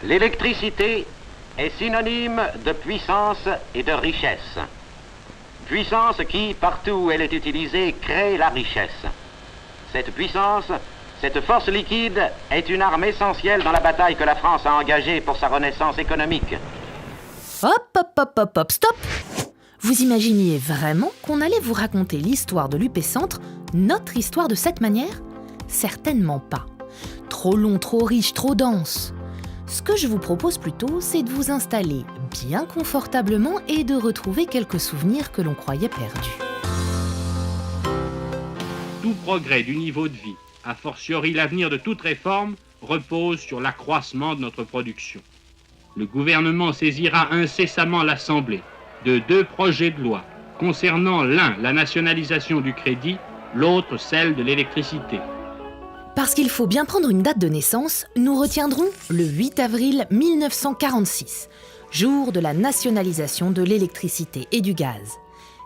L'électricité est synonyme de puissance et de richesse. Puissance qui, partout où elle est utilisée, crée la richesse. Cette puissance, cette force liquide, est une arme essentielle dans la bataille que la France a engagée pour sa renaissance économique. Hop, stop! Vous imaginiez vraiment qu'on allait vous raconter l'histoire de l'UP Centre, notre histoire de cette manière? Certainement pas. Trop long, trop riche, trop dense. Ce que je vous propose plutôt, c'est de vous installer bien confortablement et de retrouver quelques souvenirs que l'on croyait perdus. Tout progrès du niveau de vie, a fortiori l'avenir de toute réforme, repose sur l'accroissement de notre production. Le gouvernement saisira incessamment l'Assemblée de 2 projets de loi concernant l'un la nationalisation du crédit, l'autre celle de l'électricité. Parce qu'il faut bien prendre une date de naissance, nous retiendrons le 8 avril 1946, jour de la nationalisation de l'électricité et du gaz.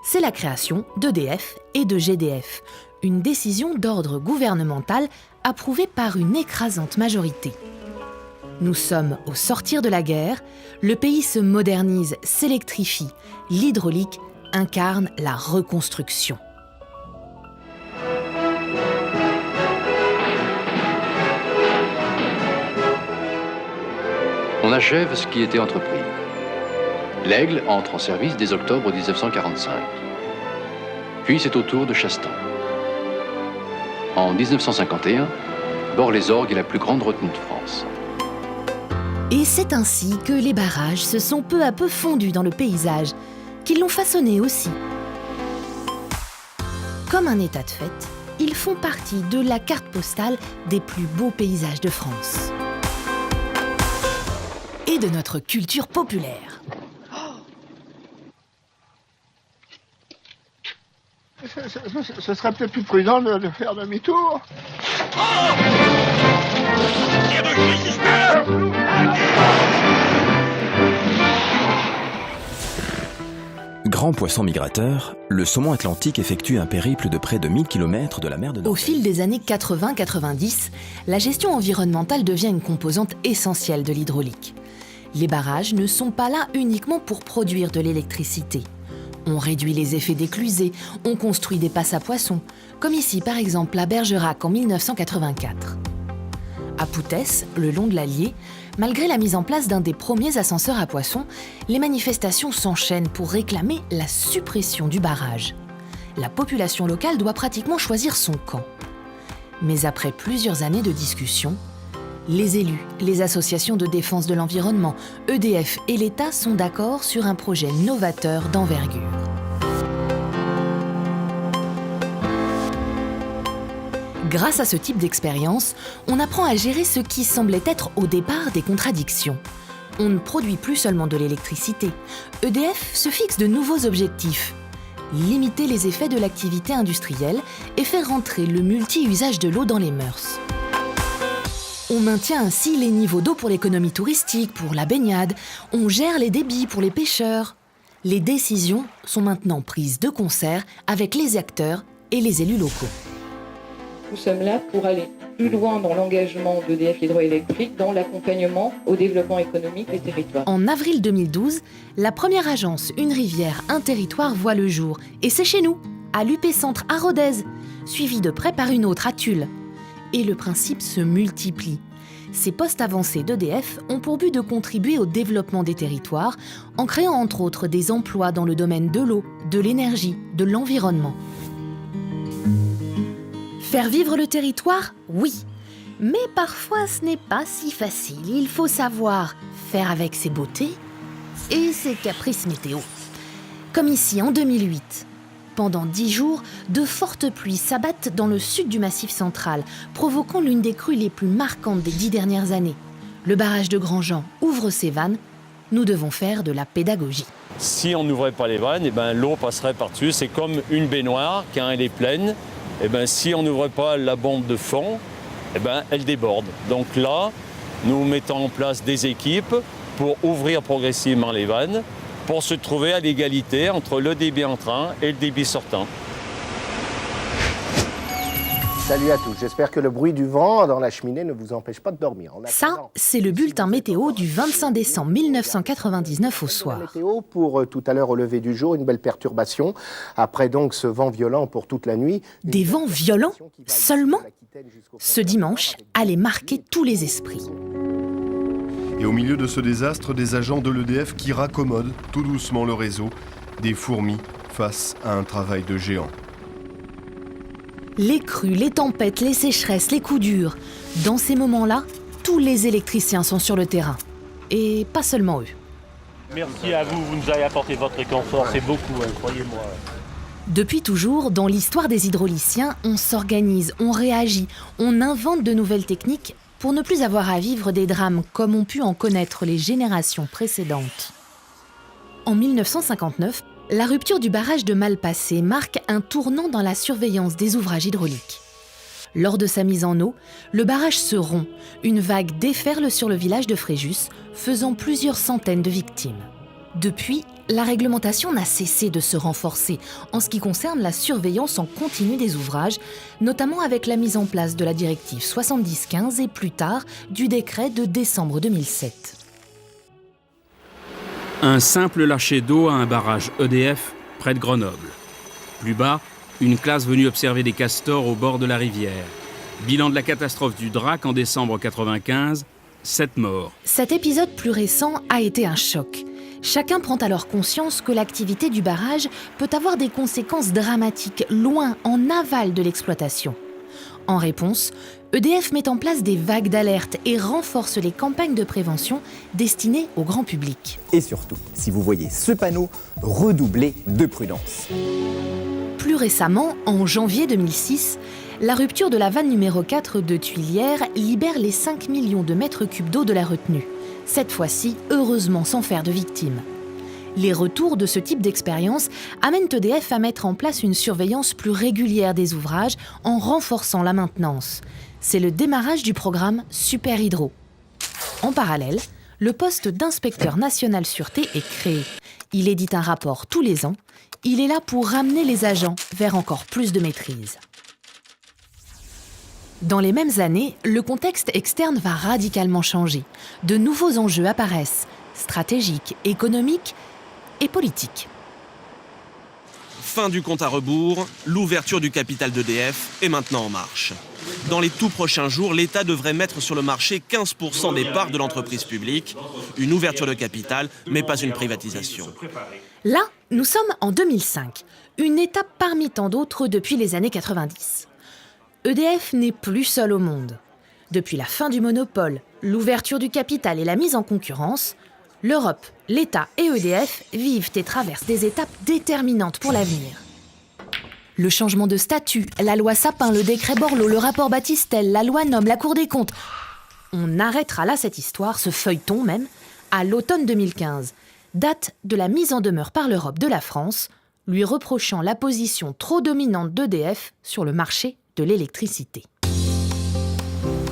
C'est la création d'EDF et de GDF, une décision d'ordre gouvernemental approuvée par une écrasante majorité. Nous sommes au sortir de la guerre, le pays se modernise, s'électrifie, l'hydraulique incarne la reconstruction. On achève ce qui était entrepris. L'Aigle entre en service dès octobre 1945. Puis c'est au tour de Chastan. En 1951, Bort-les-Orgues est la plus grande retenue de France. Et c'est ainsi que les barrages se sont peu à peu fondus dans le paysage, qu'ils l'ont façonné aussi. Comme un état de fait, ils font partie de la carte postale des plus beaux paysages de France. Et de notre culture populaire. Ce serait peut-être plus prudent de faire demi-tour. Grand poisson migrateur, le saumon atlantique effectue un périple de près de 1000 km de la mer de Norvège. Au fil des années 80-90, la gestion environnementale devient une composante essentielle de l'hydraulique. Les barrages ne sont pas là uniquement pour produire de l'électricité. On réduit les effets d'éclusée, on construit des passes à poissons, comme ici par exemple à Bergerac en 1984. À Poutès, le long de l'Allier, malgré la mise en place d'un des premiers ascenseurs à poissons, les manifestations s'enchaînent pour réclamer la suppression du barrage. La population locale doit pratiquement choisir son camp. Mais après plusieurs années de discussions, les élus, les associations de défense de l'environnement, EDF et l'État sont d'accord sur un projet novateur d'envergure. Grâce à ce type d'expérience, on apprend à gérer ce qui semblait être au départ des contradictions. On ne produit plus seulement de l'électricité. EDF se fixe de nouveaux objectifs. Limiter les effets de l'activité industrielle et faire rentrer le multi-usage de l'eau dans les mœurs. On maintient ainsi les niveaux d'eau pour l'économie touristique, pour la baignade. On gère les débits pour les pêcheurs. Les décisions sont maintenant prises de concert avec les acteurs et les élus locaux. Nous sommes là pour aller plus loin dans l'engagement d'EDF Hydroélectrique, dans l'accompagnement au développement économique des territoires. En avril 2012, la première agence Une rivière, un territoire voit le jour. Et c'est chez nous, à l'UP Centre à Rodez, suivi de près par une autre à Tulle. Et le principe se multiplie. Ces postes avancés d'EDF ont pour but de contribuer au développement des territoires en créant entre autres des emplois dans le domaine de l'eau, de l'énergie, de l'environnement. Faire vivre le territoire, oui. Mais parfois ce n'est pas si facile. Il faut savoir faire avec ses beautés et ses caprices météo. Comme ici en 2008. Pendant 10 jours, de fortes pluies s'abattent dans le sud du Massif central, provoquant l'une des crues les plus marquantes des 10 dernières années. Le barrage de Grandjean ouvre ses vannes. Nous devons faire de la pédagogie. Si on n'ouvrait pas les vannes, l'eau passerait par-dessus. C'est comme une baignoire, quand elle est pleine. Si on n'ouvre pas la bombe de fond, elle déborde. Donc là, nous mettons en place des équipes pour ouvrir progressivement les vannes, pour se trouver à l'égalité entre le débit entrant et le débit sortant. Salut à tous, j'espère que le bruit du vent dans la cheminée ne vous empêche pas de dormir. Ça, c'est le bulletin météo du 25 décembre 1999 au soir. Météo pour tout à l'heure au lever du jour, une belle perturbation. Après donc ce vent violent pour toute la nuit. Des vents violents seulement ? Ce dimanche allait marquer tous les esprits. Et au milieu de ce désastre, des agents de l'EDF qui raccommodent tout doucement le réseau, des fourmis face à un travail de géant. Les crues, les tempêtes, les sécheresses, les coups durs. Dans ces moments-là, tous les électriciens sont sur le terrain. Et pas seulement eux. Merci à vous, vous nous avez apporté votre réconfort, c'est beaucoup, croyez-moi. Depuis toujours, dans l'histoire des hydrauliciens, on s'organise, on réagit, on invente de nouvelles techniques pour ne plus avoir à vivre des drames comme ont pu en connaître les générations précédentes. En 1959, la rupture du barrage de Malpasset marque un tournant dans la surveillance des ouvrages hydrauliques. Lors de sa mise en eau, le barrage se rompt, une vague déferle sur le village de Fréjus, faisant plusieurs centaines de victimes. Depuis, la réglementation n'a cessé de se renforcer en ce qui concerne la surveillance en continu des ouvrages, notamment avec la mise en place de la directive 7015 et plus tard du décret de décembre 2007. Un simple lâcher d'eau à un barrage EDF près de Grenoble. Plus bas, une classe venue observer des castors au bord de la rivière. Bilan de la catastrophe du Drac en décembre 1995, 7 morts. Cet épisode plus récent a été un choc. Chacun prend alors conscience que l'activité du barrage peut avoir des conséquences dramatiques loin en aval de l'exploitation. En réponse, EDF met en place des vagues d'alerte et renforce les campagnes de prévention destinées au grand public. Et surtout, si vous voyez ce panneau, redoublez de prudence. Plus récemment, en janvier 2006, la rupture de la vanne numéro 4 de Tuilière libère les 5 millions de mètres cubes d'eau de la retenue. Cette fois-ci, heureusement sans faire de victimes. Les retours de ce type d'expérience amènent EDF à mettre en place une surveillance plus régulière des ouvrages en renforçant la maintenance. C'est le démarrage du programme Super Hydro. En parallèle, le poste d'inspecteur national sûreté est créé. Il édite un rapport tous les ans. Il est là pour ramener les agents vers encore plus de maîtrise. Dans les mêmes années, le contexte externe va radicalement changer. De nouveaux enjeux apparaissent, stratégiques, économiques et politiques. Fin du compte à rebours, l'ouverture du capital d'EDF est maintenant en marche. Dans les tout prochains jours, l'État devrait mettre sur le marché 15% des parts de l'entreprise publique. Une ouverture de capital, mais pas une privatisation. Là, nous sommes en 2005, une étape parmi tant d'autres depuis les années 90. EDF n'est plus seul au monde. Depuis la fin du monopole, l'ouverture du capital et la mise en concurrence, l'Europe, l'État et EDF vivent et traversent des étapes déterminantes pour l'avenir. Le changement de statut, la loi Sapin, le décret Borloo, le rapport Battistel, la loi Nome, la Cour des comptes. On arrêtera là cette histoire, ce feuilleton même, à l'automne 2015, date de la mise en demeure par l'Europe de la France, lui reprochant la position trop dominante d'EDF sur le marché de l'électricité.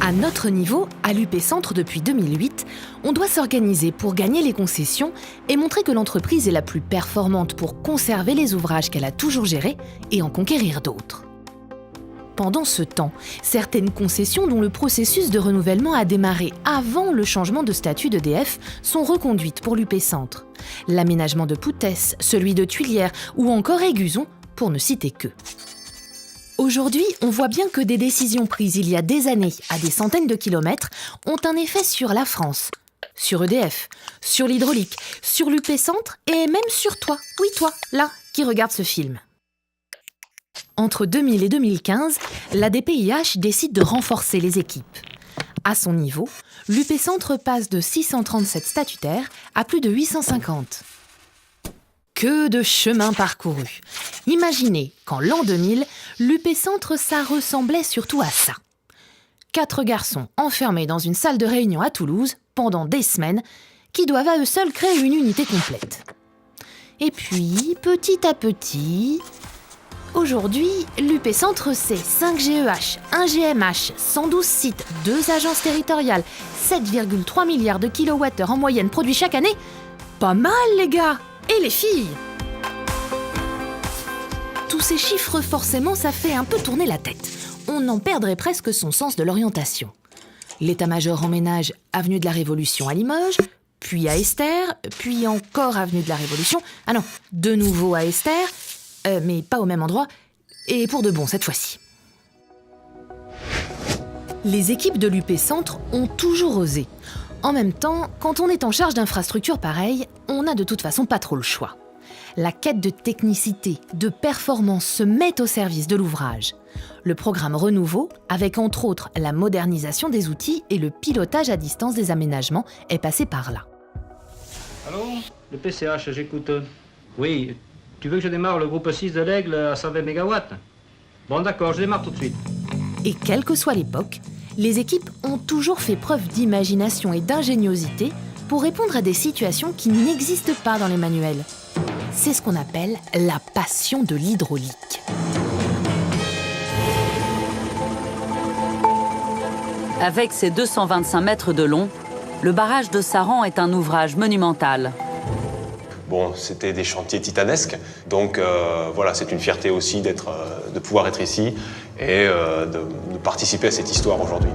À notre niveau, à l'UP Centre depuis 2008, on doit s'organiser pour gagner les concessions et montrer que l'entreprise est la plus performante pour conserver les ouvrages qu'elle a toujours gérés et en conquérir d'autres. Pendant ce temps, certaines concessions dont le processus de renouvellement a démarré avant le changement de statut d'EDF sont reconduites pour l'UP Centre. L'aménagement de Poutès, celui de Tuilière ou encore Aiguzon, pour ne citer que. Aujourd'hui, on voit bien que des décisions prises il y a des années, à des centaines de kilomètres, ont un effet sur la France, sur EDF, sur l'hydraulique, sur l'UP Centre et même sur toi, oui toi, là, qui regarde ce film. Entre 2000 et 2015, la DPIH décide de renforcer les équipes. À son niveau, l'UP Centre passe de 637 statutaires à plus de 850. Que de chemin parcouru. Imaginez qu'en l'an 2000, l'UP Centre, ça ressemblait surtout à ça. 4 garçons enfermés dans une salle de réunion à Toulouse pendant des semaines qui doivent à eux seuls créer une unité complète. Et puis, petit à petit... Aujourd'hui, l'UP Centre, c'est 5 GEH, 1 GMH, 112 sites, 2 agences territoriales, 7,3 milliards de kilowattheures en moyenne produits chaque année. Pas mal, les gars! Et les filles! Tous ces chiffres, forcément, ça fait un peu tourner la tête. on en perdrait presque son sens de l'orientation. L'état-major emménage avenue de la Révolution à Limoges, puis à Esther, puis encore avenue de la Révolution. Ah non, de nouveau à Esther, mais pas au même endroit, et pour de bon cette fois-ci. Les équipes de l'UP Centre ont toujours osé. En même temps, quand on est en charge d'infrastructures pareilles, on n'a de toute façon pas trop le choix. La quête de technicité, de performance se met au service de l'ouvrage. Le programme Renouveau, avec entre autres la modernisation des outils et le pilotage à distance des aménagements, est passé par là. Allô, le PCH, j'écoute. Oui, tu veux que je démarre le groupe 6 de l'Aigle à 120 MW? Bon d'accord, je démarre tout de suite. Et quelle que soit l'époque, les équipes ont toujours fait preuve d'imagination et d'ingéniosité pour répondre à des situations qui n'existent pas dans les manuels. C'est ce qu'on appelle la passion de l'hydraulique. Avec ses 225 mètres de long, le barrage de Saran est un ouvrage monumental. Bon, c'était des chantiers titanesques, donc voilà, c'est une fierté aussi de pouvoir être ici et de participer à cette histoire aujourd'hui.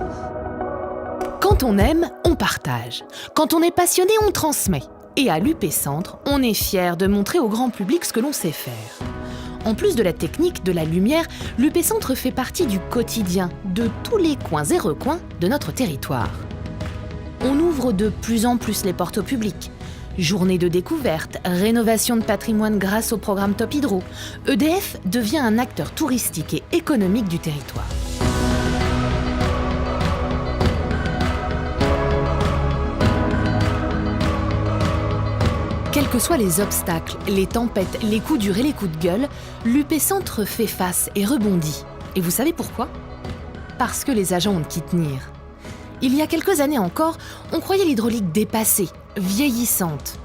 Quand on aime, on partage. Quand on est passionné, on transmet. Et à l'UP Centre, on est fier de montrer au grand public ce que l'on sait faire. En plus de la technique, de la lumière, l'UP Centre fait partie du quotidien de tous les coins et recoins de notre territoire. On ouvre de plus en plus les portes au public. Journée de découverte, rénovation de patrimoine grâce au programme Top Hydro, EDF devient un acteur touristique et économique du territoire. Quels que soient les obstacles, les tempêtes, les coups durs et les coups de gueule, l'UP Centre fait face et rebondit. Et vous savez pourquoi ? Parce que les agents ont de qui tenir. Il y a quelques années encore, on croyait l'hydraulique dépassée, vieillissante.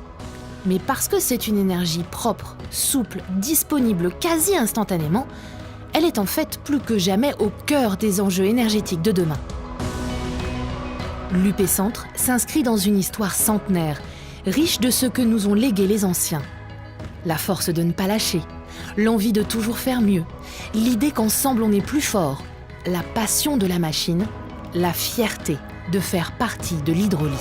Mais parce que c'est une énergie propre, souple, disponible quasi instantanément, elle est en fait plus que jamais au cœur des enjeux énergétiques de demain. L'UP Centre s'inscrit dans une histoire centenaire, riche de ce que nous ont légué les anciens. La force de ne pas lâcher, l'envie de toujours faire mieux, l'idée qu'ensemble on est plus fort, la passion de la machine, la fierté de faire partie de l'hydraulique.